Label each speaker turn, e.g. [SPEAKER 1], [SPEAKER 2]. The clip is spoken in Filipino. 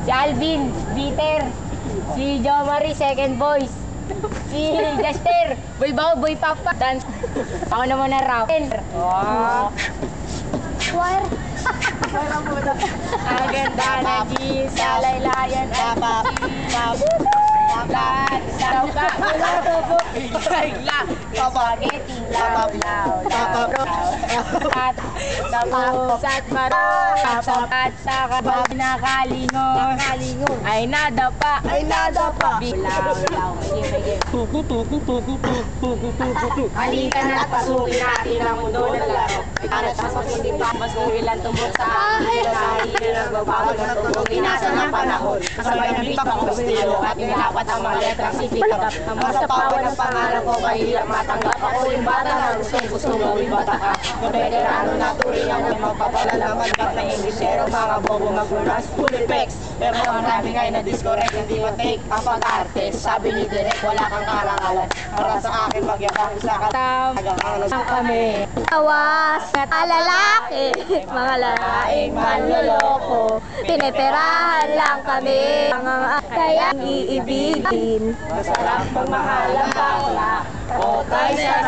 [SPEAKER 1] Si Alvin, Peter. Si Jo Marie, second voice. Si Jester, boy bao, boy papa. Dance. Ako naman na rap. Wow.
[SPEAKER 2] Choir.
[SPEAKER 1] Ang ganda na G sa laylayan at lahat sa bigla spaghetti law at tapos at marap at sa kabag na kalingon ay nadapa biglaw halika na pasukin natin ang mundo ng laro para sa hindi pa mas ilan tubok sa akin dahil nagbabago ng tubok inasa ng panahon kasabay ng bipak ang estilo at inapat ang mga letrang sipikat ang masapawan ng pangalan ko kahirap matanggap ako yung bata na gusto gawin bata ka veterano na turing ang magpapalalaman ba't na Inglesero mga bobo maglunas full effects pero ang marami ngayon na discorrect hindi matake ang pag-arte sabi ni Direk wala kang karangalan para sa akin magyabang sa katam hanggang kami
[SPEAKER 2] Awas at alalaki, mga lalaking manloloko, piniperahan lang kami, mga kaya iibigin.
[SPEAKER 1] masarap pagmahal ang bakla o tayo sa